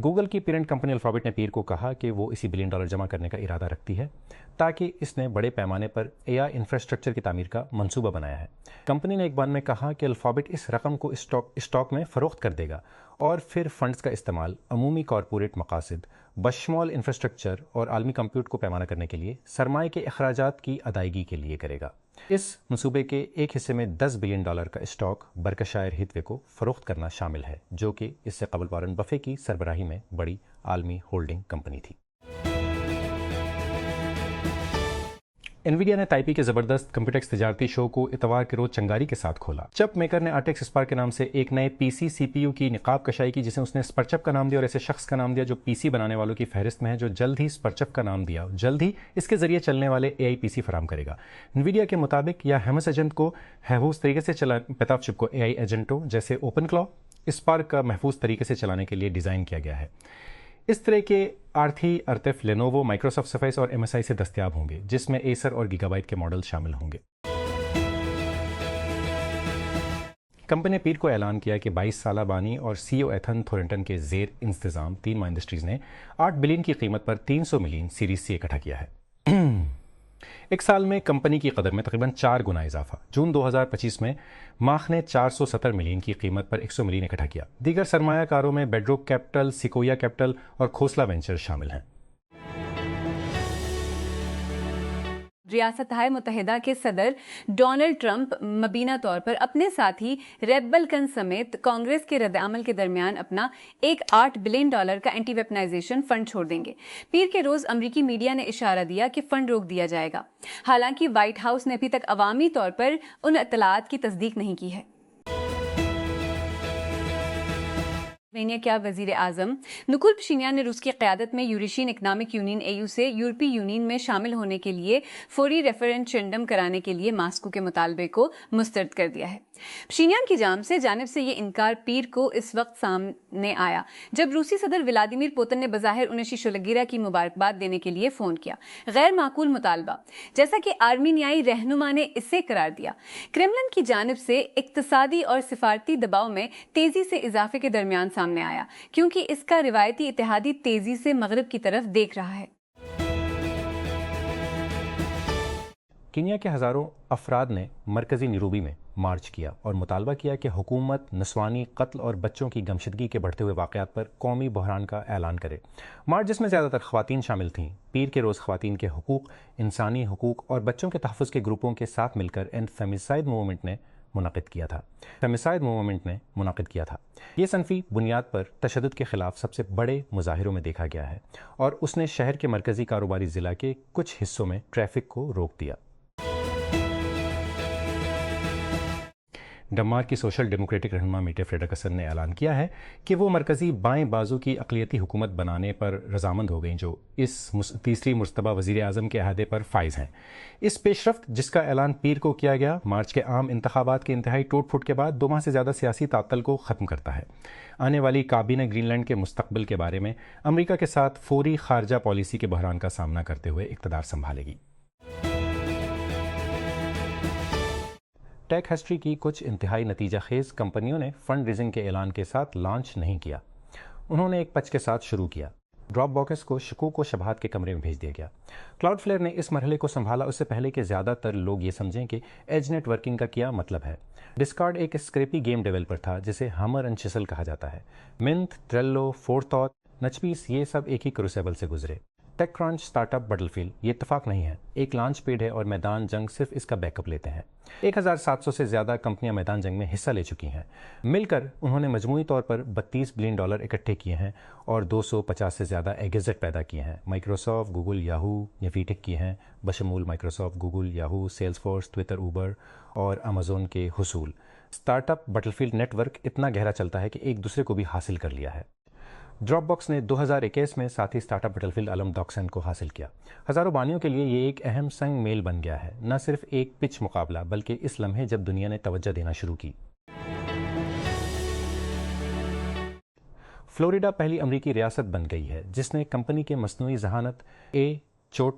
Google کی parent company alphabet نے پیر کو کہا کہ وہ اسی $1 بلین جمع کرنے کا ارادہ رکھتی ہے تاکہ اس نے بڑے پیمانے پر AI انفراسٹرکچر کی تعمیر کا منصوبہ بنایا ہے۔ کمپنی نے ایک بیان میں کہا کہ الفابیٹ اس رقم کو اسٹاک میں فروخت کر دے گا اور پھر فنڈز کا استعمال عمومی کارپوریٹ مقاصد بشمول انفراسٹرکچر اور عالمی کمپیوٹ کو پیمانہ کرنے کے لیے سرمایہ کے اخراجات کی ادائیگی کے لیے کرے گا۔ اس منصوبے کے ایک حصے میں $10 بلین کا اسٹاک برکشائر ہیتھوے کو فروخت کرنا شامل ہے، جو کہ اس سے قبل وارن بفے کی سربراہی میں بڑی عالمی ہولڈنگ کمپنی تھی۔ انویڈیا نے تائپی کے زبردست کمپیوٹیکس تجارتی شو کو اتوار کے روز چنگاری کے ساتھ کھولا۔ چپ میکر نے آرٹیکس اسپارک کے نام سے ایک نئے سی پی یو کی نقاب کشائی کی، جسے اس نے اسپرچپ کا نام دیا اور ایسے شخص کا نام دیا جو PC بنانے والوں کی فہرست میں ہے، جو جلد ہی اسپرچپ کا نام دیا جلد ہی اس کے ذریعے چلنے والے AI PC فراہم کرے گا۔ انویڈیا کے مطابق یا ہیمس ایجنٹ کو محفوظ طریقے سے پیتاف چپ کو AI ایجنٹوں جیسے اوپن کلاو اسپارک کا محفوظ طریقے سے چلانے کے لیے ڈیزائن کیا گیا ہے۔ اس طرح کے آرتھی ارتف لینووو مائکروسافٹ سرفیس اور MSI سے دستیاب ہوں گے، جس میں ایسر اور گیگا بائٹ کے ماڈل شامل ہوں گے۔ کمپنی نے پیر کو اعلان کیا کہ 22 سالہ بانی اور CEO ایتھن تھورنٹن کے زیر انتظام تینما انڈسٹریز نے $8 بلین کی قیمت پر 300 ملین سیریز C اکٹھا کیا ہے۔ ایک سال میں کمپنی کی قدر میں تقریباً 4 گنا اضافہ۔ جون 2025 میں ماخ نے 470 ملین کی قیمت پر 100 ملین اکٹھا کیا۔ دیگر سرمایہ کاروں میں بیڈروک کیپٹل، سیکویا کیپٹل اور کھوسلا وینچر شامل ہیں۔ ریاستہائے متحدہ کے صدر ڈونلڈ ٹرمپ مبینہ طور پر اپنے ساتھی ریپبلکن سمیت کانگریس کے رد عمل کے درمیان اپنا ایک $8 بلین کا اینٹی ویپنائزیشن فنڈ چھوڑ دیں گے۔ پیر کے روز امریکی میڈیا نے اشارہ دیا کہ فنڈ روک دیا جائے گا، حالانکہ وائٹ ہاؤس نے ابھی تک عوامی طور پر ان اطلاعات کی تصدیق نہیں کی ہے۔ کیا وزیر اعظم نکول پشینیان نے روس کی قیادت میں یوریشین اکنامک یونین AU سے یورپی یونین میں شامل ہونے کے لیے فوری ریفرنڈم کرانے کے لیے ماسکو کے مطالبے کو مسترد کر دیا ہے۔ پشینیان کی جانب سے یہ انکار پیر کو اس وقت سامنے آیا جب روسی صدر ولادیمیر پوتن نے بظاہر انہیں شیشولگیرا کی مبارکباد دینے کے لیے فون کیا۔ غیر معقول مطالبہ، جیسا کہ آرمینیائی رہنما نے اسے قرار دیا۔ کرملن کی جانب سے اقتصادی اور سفارتی دباؤ میں تیزی سے اضافے کے درمیان سامنے آیا، کیونکہ اس کا روایتی اتحادی تیزی سے مغرب کی طرف دیکھ رہا ہے۔ کینیا کے ہزاروں افراد نے مرکزی نیروبی میں مارچ کیا اور مطالبہ کیا کہ حکومت نسوانی قتل اور بچوں کی گمشدگی کے بڑھتے ہوئے واقعات پر قومی بحران کا اعلان کرے۔ مارچ جس میں زیادہ تر خواتین شامل تھیں، پیر کے روز خواتین کے حقوق، انسانی حقوق اور بچوں کے تحفظ کے گروپوں کے ساتھ مل کر اینڈ فیمسائڈ موومنٹ نے منعقد کیا تھا۔ یہ صنفی بنیاد پر تشدد کے خلاف سب سے بڑے مظاہروں میں دیکھا گیا ہے اور اس نے شہر کے مرکزی کاروباری ضلع کے کچھ حصوں میں ٹریفک کو روک دیا۔ ڈنمارک کی سوشل ڈیموکریٹک رہنما میٹے فریڈرکسن نے اعلان کیا ہے کہ وہ مرکزی بائیں بازو کی اقلیتی حکومت بنانے پر رضامند ہو گئیں، جو اس تیسری مرتبہ وزیر اعظم کے عہدے پر فائز ہیں۔ اس پیش رفت، جس کا اعلان پیر کو کیا گیا، مارچ کے عام انتخابات کے انتہائی ٹوٹ پھوٹ کے بعد 2 ماہ سے زیادہ سیاسی تعطل کو ختم کرتا ہے۔ آنے والی کابینہ گرین لینڈ کے مستقبل کے بارے میں امریکہ کے ساتھ فوری خارجہ پالیسی کے بحران کا سامنا کرتے ہوئے اقتدار سنبھالے گی۔ ٹیک ہسٹری کی کچھ انتہائی نتیجہ خیز کمپنیوں نے فنڈ ریزنگ کے اعلان کے ساتھ لانچ نہیں کیا۔ انہوں نے ایک پچ کے ساتھ شروع کیا۔ ڈراپ باکس کو شکوک و شبہات کے کمرے میں بھیج دیا گیا۔ کلاؤڈ فلیئر نے اس مرحلے کو سنبھالا اس سے پہلے کہ زیادہ تر لوگ یہ سمجھیں کہ ایج نیٹ ورکنگ کا کیا مطلب ہے۔ ڈسکارڈ ایک اسکریپی گیم ڈیولپر تھا جسے ہمر اینڈ چسل کہا جاتا ہے۔ منتھ، ٹریلو، فورتھاٹ، نچپیس، یہ سب ایک ہی کروسیبل سے گزرے۔ ٹیک کرانچ، اسٹارٹ اپ، بٹل فیلڈ، یہ اتفاق نہیں ہے۔ ایک لانچ پیڈ ہے اور میدان جنگ صرف اس کا بیک اپ لیتے ہیں۔ 1700 سے زیادہ کمپنیاں میدان جنگ میں حصہ لے چکی ہیں۔ مل کر انہوں نے مجموعی طور پر $32 بلین اکٹھے کیے ہیں اور 250 سے زیادہ ایگزٹ پیدا کیے ہیں۔ مائکروسافٹ، گوگل، یاہو یا ویٹک کی ہیں، بشمول Microsoft, Google, Yahoo, Salesforce, Twitter, Uber اور امازون کے حصول۔ Startup battlefield network اتنا گہرا چلتا ہے کہ ایک دوسرے کو بھی حاصل کر لیا ہے۔ ڈراپ باکس نے 2021 میں ساتھی اسٹارٹ اپ بٹل فیلڈ علم ڈاکسن کو حاصل کیا۔ ہزاروں بانیوں کے لیے یہ ایک اہم سنگ میل بن گیا ہے، نہ صرف ایک پچ مقابلہ بلکہ اس لمحے جب دنیا نے توجہ دینا شروع کی۔ فلوریڈا پہلی امریکی ریاست بن گئی ہے جس نے کمپنی کے مصنوعی ذہانت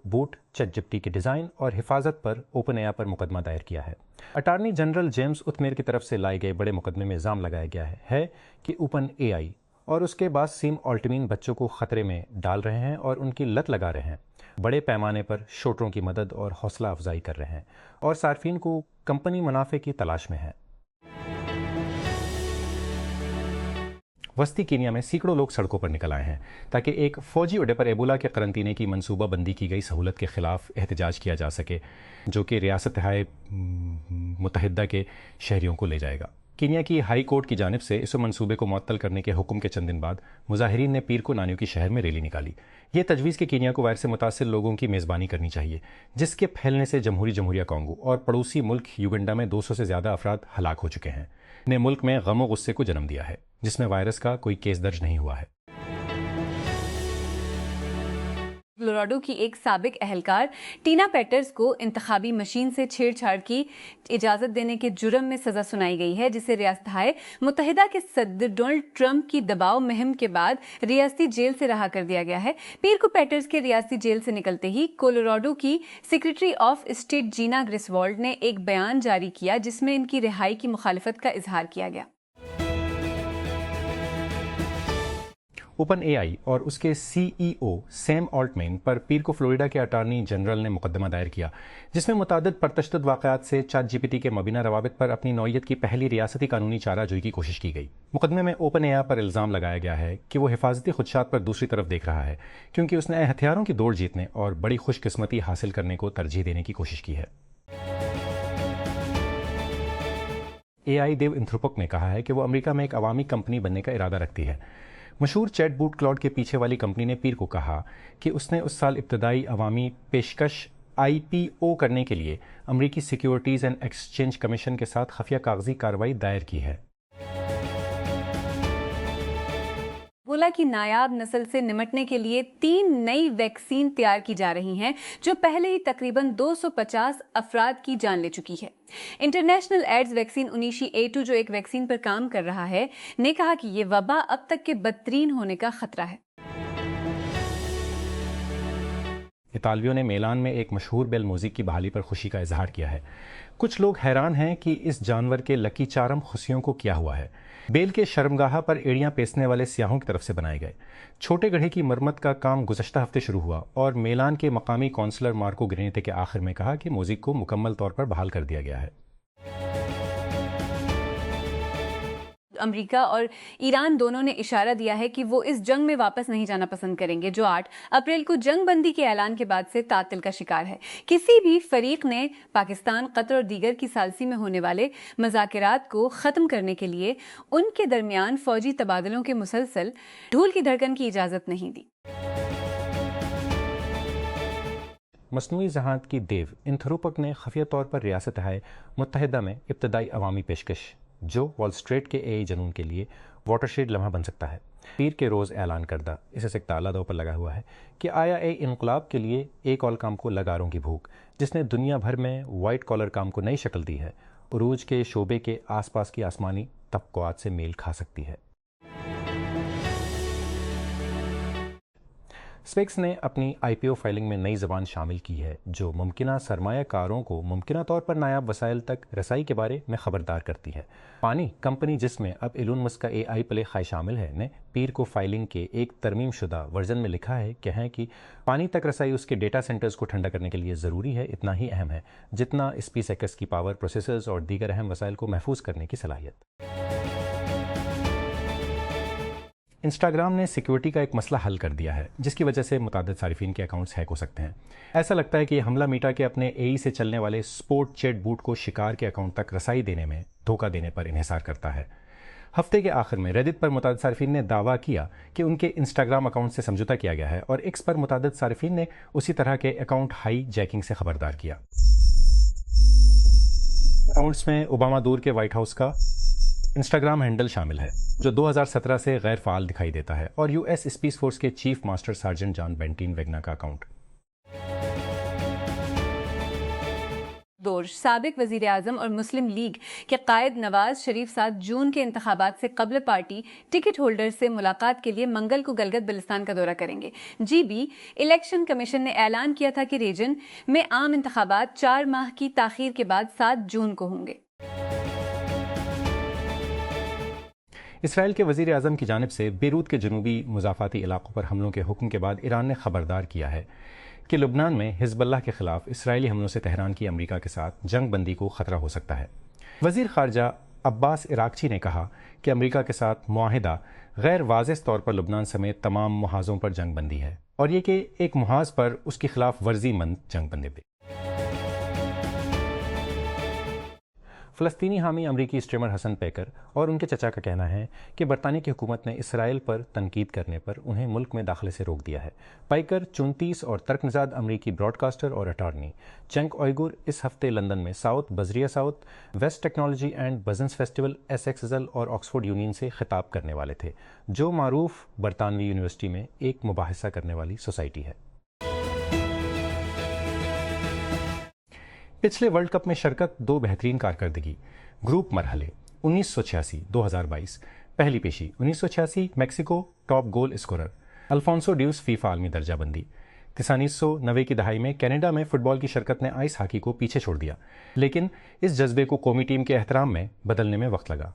bot ChatGPT کے ڈیزائن اور حفاظت پر اوپن اے آئی پر مقدمہ دائر کیا ہے۔ اٹارنی جنرل جیمز اتمیر کی طرف سے لائے گئے بڑے مقدمے میں الزام لگایا گیا ہے کہ اوپن اے آئی اور اس کے بعد سیم آلٹمین بچوں کو خطرے میں ڈال رہے ہیں اور ان کی لت لگا رہے ہیں، بڑے پیمانے پر شوٹروں کی مدد اور حوصلہ افزائی کر رہے ہیں اور صارفین کو کمپنی منافع کی تلاش میں ہے۔ وسطی کینیا میں سینکڑوں لوگ سڑکوں پر نکل آئے ہیں تاکہ ایک فوجی اڈے پر ایبولا کے قرنطینے کی منصوبہ بندی کی گئی سہولت کے خلاف احتجاج کیا جا سکے، جو کہ ریاستہائے متحدہ کے شہریوں کو لے جائے گا۔ کینیا کی ہائی کورٹ کی جانب سے اس منصوبے کو معطل کرنے کے حکم کے چند دن بعد مظاہرین نے پیر کو نانیو کی شہر میں ریلی نکالی۔ یہ تجویز کہ کینیا کو وائرس سے متاثر لوگوں کی میزبانی کرنی چاہیے، جس کے پھیلنے سے جمہوریہ کانگو اور پڑوسی ملک یوگنڈا میں 200 سے زیادہ افراد ہلاک ہو چکے ہیں، نے ملک میں غم و غصے کو جنم دیا ہے، جس میں وائرس کا کوئی کیس درج نہیں ہوا ہے۔ کولوراڈو کی ایک سابق اہلکار ٹینا پیٹرز کو انتخابی مشین سے چھیڑ چھاڑ کی اجازت دینے کے جرم میں سزا سنائی گئی ہے، جسے ریاستہائے متحدہ کے صدر ڈونلڈ ٹرمپ کی دباؤ مہم کے بعد ریاستی جیل سے رہا کر دیا گیا ہے۔ پیر کو پیٹرز کے ریاستی جیل سے نکلتے ہی کولوراڈو کی سیکریٹری آف اسٹیٹ جینا گریسوالڈ نے ایک بیان جاری کیا جس میں ان کی رہائی کی مخالفت کا اظہار کیا گیا۔ اوپن اے آئی اور اس کے سی ای او سیم آلٹمین پر پیر کو فلوریڈا کے اٹارنی جنرل نے مقدمہ دائر کیا، جس میں متعدد پرتشدد واقعات سے چیٹ جی پی ٹی کے مبینہ روابط پر اپنی نوعیت کی پہلی ریاستی قانونی چارہ جوئی کی کوشش کی گئی۔ مقدمے میں اوپن اے آئی پر الزام لگایا گیا ہے کہ وہ حفاظتی خدشات پر دوسری طرف دیکھ رہا ہے، کیونکہ اس نے ہتھیاروں کی دوڑ جیتنے اور بڑی خوش قسمتی حاصل کرنے کو ترجیح دینے کی کوشش کی ہے۔ اے آئی دیو انتھروپک نے کہا ہے کہ وہ امریکہ میں ایک عوامی کمپنی بننے کا ارادہ رکھتی ہے۔ مشہور چیٹ بوٹ کلاؤڈ کے پیچھے والی کمپنی نے پیر کو کہا کہ اس نے اس سال ابتدائی عوامی پیشکش آئی پی او کرنے کے لیے امریکی سیکیورٹیز اینڈ ایکسچینج کمیشن کے ساتھ خفیہ کاغذی کارروائی دائر کی ہے۔ ایبولا کی نایاب نسل سے نمٹنے کے لیے 3 نئی ویکسین تیار کی جا رہی ہیں، جو پہلے ہی تقریباً 250 افراد کی جان لے چکی ہے۔ انٹرنیشنل ایڈز ویکسین انیشی A2، جو ایک ویکسین پر کام کر رہا ہے، نے کہا کہ یہ وبا اب تک کے بدترین ہونے کا خطرہ ہے۔ اطالویوں نے میلان میں ایک مشہور بیل موزیک کی بحالی پر خوشی کا اظہار کیا ہے۔ کچھ لوگ حیران ہیں کہ اس جانور کے لکی چارم خصیوں کو کیا ہوا ہے۔ بیل کے شرمگاہ پر ایڑیاں پیسنے والے سیاحوں کی طرف سے بنائے گئے چھوٹے گڑھے کی مرمت کا کام گزشتہ ہفتے شروع ہوا، اور میلان کے مقامی کونسلر مارکو گرینیتے کے آخر میں کہا کہ موزیک کو مکمل طور پر بحال کر دیا گیا ہے۔ امریکہ اور ایران دونوں نے اشارہ دیا ہے کہ وہ اس جنگ میں واپس نہیں جانا پسند کریں گے، جو 8 اپریل کو جنگ بندی کے اعلان کے بعد سے تعطل کا شکار ہے۔ کسی بھی فریق نے پاکستان، قطر اور دیگر کی ثالثی میں ہونے والے مذاکرات کو ختم کرنے کے لیے ان کے درمیان فوجی تبادلوں کے مسلسل ڈھول کی دھڑکن کی اجازت نہیں دی۔ مصنوعی ذہانت کی دیو انتھروپک نے خفیہ طور پر ریاستہائے متحدہ میں ابتدائی عوامی پیشکش، جو وال اسٹریٹ کے اے آئی جنون کے لیے واٹر شیڈ لمحہ بن سکتا ہے، پیر کے روز اعلان کردہ اسے سکتالہ دو پر لگا ہوا ہے کہ آیا اے انقلاب کے لیے ایک اور کام کو لگاروں کی بھوک، جس نے دنیا بھر میں وائٹ کالر کام کو نئی شکل دی ہے، عروج کے شعبے کے آس پاس کی آسمانی توقعات سے میل کھا سکتی ہے۔ اسپیکس نے اپنی آئی پی او فائلنگ میں نئی زبان شامل کی ہے، جو ممکنہ سرمایہ کاروں کو ممکنہ طور پر نایاب وسائل تک رسائی کے بارے میں خبردار کرتی ہے۔ پانی کمپنی، جس میں اب ایلون مسک کا اے آئی پلے خائی شامل ہے، نے پیر کو فائلنگ کے ایک ترمیم شدہ ورژن میں لکھا ہے کہ پانی تک رسائی اس کے ڈیٹا سینٹرز کو ٹھنڈا کرنے کے لیے ضروری ہے، اتنا ہی اہم ہے جتنا اسپیس ایکس کی پاور، پروسیسرز اور دیگر اہم وسائل کو محفوظ کرنے کی صلاحیت۔ انسٹاگرام نے سیکیورٹی کا ایک مسئلہ حل کر دیا ہے، جس کی وجہ سے متعدد صارفین کے اکاؤنٹس ہیک ہو سکتے ہیں۔ ایسا لگتا ہے کہ یہ حملہ میٹا کے اپنے اے ای سے چلنے والے سپورٹ چیٹ بوٹ کو شکار کے اکاؤنٹ تک رسائی دینے میں دھوکہ دینے پر انحصار کرتا ہے۔ ہفتے کے آخر میں ریڈٹ پر متعدد صارفین نے دعویٰ کیا کہ ان کے انسٹاگرام اکاؤنٹ سے سمجھوتہ کیا گیا ہے، اور ایکس پر متعدد صارفین نے اسی طرح کے اکاؤنٹ ہائی جیکنگ سے خبردار کیا۔ اکاؤنٹس میں اوباما دور کے وائٹ ہاؤس کا انسٹاگرام ہینڈل شامل ہے، جو 2017 سے غیر فعال دکھائی دیتا ہے، اور یو ایس اسپیس فورس کے چیف ماسٹر سارجنٹ جان بینٹین ویگنا کا اکاؤنٹ۔ سابق وزیر اعظم اور مسلم لیگ کے قائد نواز شریف 7 جون کے انتخابات سے قبل پارٹی ٹکٹ ہولڈر سے ملاقات کے لیے منگل کو گلگت بلتستان کا دورہ کریں گے۔ جی بی الیکشن کمیشن نے اعلان کیا تھا کہ ریجن میں عام انتخابات 4 ماہ کی تاخیر کے بعد 7 جون کو ہوں گے۔ اسرائیل کے وزیر اعظم کی جانب سے بیروت کے جنوبی مضافاتی علاقوں پر حملوں کے حکم کے بعد ایران نے خبردار کیا ہے کہ لبنان میں حزب اللہ کے خلاف اسرائیلی حملوں سے تہران کی امریکہ کے ساتھ جنگ بندی کو خطرہ ہو سکتا ہے۔ وزیر خارجہ عباس عراقچی نے کہا کہ امریکہ کے ساتھ معاہدہ غیر واضح طور پر لبنان سمیت تمام محاذوں پر جنگ بندی ہے، اور یہ کہ ایک محاذ پر اس کی خلاف ورزی مند جنگ بندی بھی۔ فلسطینی حامی امریکی اسٹریمر حسن پیکر اور ان کے چچا کا کہنا ہے کہ برطانیہ کی حکومت نے اسرائیل پر تنقید کرنے پر انہیں ملک میں داخلے سے روک دیا ہے۔ پیکر 34 اور ترک نژاد امریکی براڈ کاسٹر اور اٹارنی چنگ اوئیگر اس ہفتے لندن میں ساؤتھ بزریہ South West technology and business festival SXSL اور آکسفورڈ یونین سے خطاب کرنے والے تھے، جو معروف برطانوی یونیورسٹی میں ایک مباحثہ کرنے والی سوسائٹی ہے۔ پچھلے ورلڈ کپ میں شرکت 2 بہترین کارکردگی گروپ مرحلے 1986-2022 پہلی پیشی 1986 میکسیکو ٹاپ گول اسکورر الفونسو ڈیوس فیفا عالمی درجہ بندی 1990 کی دہائی میں کینیڈا میں فٹ بال کی شرکت نے آئس ہاکی کو پیچھے چھوڑ دیا، لیکن اس جذبے کو قومی ٹیم کے احترام میں بدلنے میں وقت لگا۔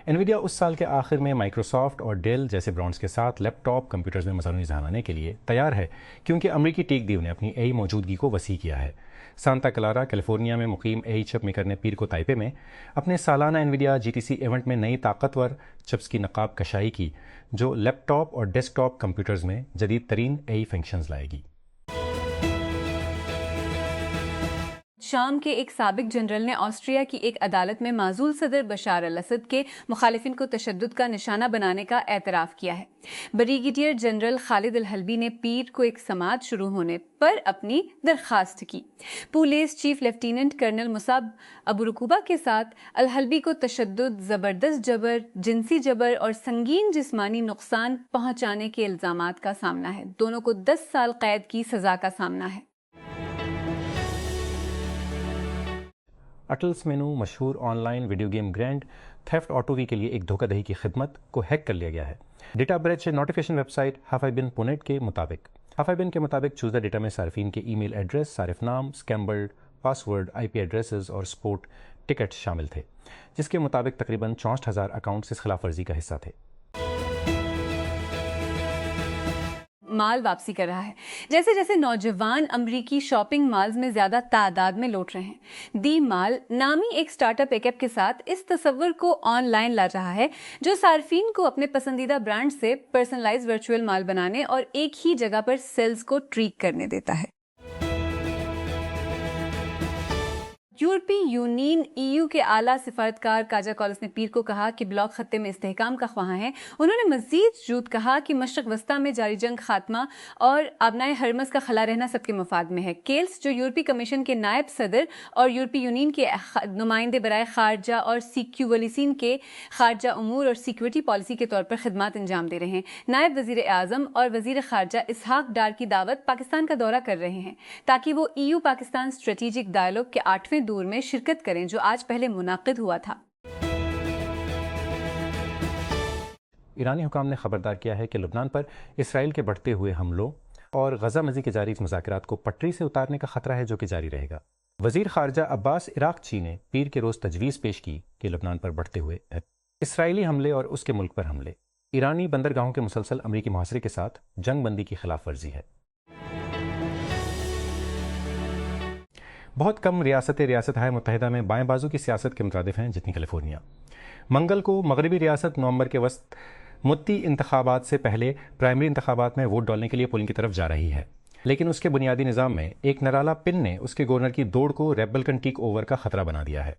انویڈیا اس سال کے آخر میں مائکروسافٹ اور ڈیل جیسے برانڈز کے ساتھ لیپ ٹاپ کمپیوٹرز میں مصنوعی ذہن آنے کے لیے تیار ہے، کیونکہ امریکی ٹیک دیو نے اپنی AI موجودگی کو وسیع کیا ہے۔ سانتا کلارا کیلیفورنیا میں مقیم AI چپ میکر نے پیر کو تائپے میں اپنے سالانہ انویڈیا GTC ایونٹ میں نئی طاقتور چپس کی نقاب کشائی کی، جو لیپ ٹاپ اور ڈیسک ٹاپ کمپیوٹرز میں جدید ترین AI فنکشنز لائے گی۔ شام کے ایک سابق جنرل نے آسٹریا کی ایک عدالت میں معزول صدر بشار الاسد کے مخالفین کو تشدد کا نشانہ بنانے کا اعتراف کیا ہے۔ بریگیڈیئر جنرل خالد الحلبی نے پیر کو ایک سماعت شروع ہونے پر اپنی درخواست کی۔ Police chief lieutenant colonel Musab Abu Rakuba کے ساتھ الحلبی کو تشدد، زبردست جبر، جنسی جبر اور سنگین جسمانی نقصان پہنچانے کے الزامات کا سامنا ہے۔ دونوں کو 10 سال قید کی سزا کا سامنا ہے۔ اٹلس مینو مشہور online video game Grand Theft Auto V کے لیے ایک دھوکہ دہی کی خدمت کو ہیک کر لیا گیا ہے۔ Data breach notification website ہافائی پونیٹ کے مطابق چوزہ ڈیٹا میں صارفین کے ای میل ایڈریس، صارف نام، اسکیمبلڈ پاسورڈ، IP ایڈریسز اور سپورٹ ٹکٹ شامل تھے، جس کے مطابق تقریباً 64,000 اکاؤنٹس اس خلاف ورزی کا حصہ تھے۔ مال واپسی کر رہا ہے۔ جیسے جیسے نوجوان امریکی شاپنگ مالز میں زیادہ تعداد میں لوٹ رہے ہیں، دی مال نامی ایک سٹارٹ اپ ایپ کے ساتھ اس تصور کو آن لائن لا رہا ہے جو صارفین کو اپنے پسندیدہ برانڈ سے پرسنلائز ورچوئل مال بنانے اور ایک ہی جگہ پر سیلز کو ٹریک کرنے دیتا ہے۔ یورپی یونین EU کے اعلیٰ سفارتکار کاجا کالس نے پیر کو کہا کہ بلاک خطے میں استحکام کا خواہاں ہیں۔ انہوں نے مزید کہا کہ مشرق وسطیٰ میں جاری جنگ خاتمہ اور ابنائے حرمز کا خلا رہنا سب کے مفاد میں ہے۔ کیلس، جو یورپی کمیشن کے نائب صدر اور یورپی یونین کے نمائندے برائے خارجہ اور سیکیولیسین کے خارجہ امور اور سیکیورٹی پالیسی کے طور پر خدمات انجام دے رہے ہیں، نائب وزیر اعظم اور وزیر خارجہ اسحاق ڈار کی دعوت پاکستان کا دورہ کر رہے ہیں تاکہ وہ EU پاکستان اسٹریٹجک ڈائیلاگ کے 8ویں دور میں شرکت کریں جو آج پہلے منعقد ہوا تھا۔ ایرانی حکام نے خبردار کیا ہے کہ لبنان پر اسرائیل کے بڑھتے ہوئے حملوں اور غزہ مزی کے جاری مذاکرات کو پٹری سے اتارنے کا خطرہ ہے، جو کہ جاری رہے گا۔ وزیر خارجہ عباس عراقچی نے پیر کے روز تجویز پیش کی کہ لبنان پر بڑھتے ہوئے اسرائیلی حملے اور اس کے ملک پر حملے ایرانی بندرگاہوں کے مسلسل امریکی محاصرے کے ساتھ جنگ بندی کی خلاف ورزی ہے۔ بہت کم ریاستہائے متحدہ میں بائیں بازو کی سیاست کے مترادف ہیں جتنی کیلیفورنیا۔ منگل کو مغربی ریاست نومبر کے وسط مدتی انتخابات سے پہلے پرائمری انتخابات میں ووٹ ڈالنے کے لیے پولنگ کی طرف جا رہی ہے، لیکن اس کے بنیادی نظام میں ایک نرالا پن نے اس کے گورنر کی دوڑ کو ریبلکن ٹیک اوور کا خطرہ بنا دیا ہے۔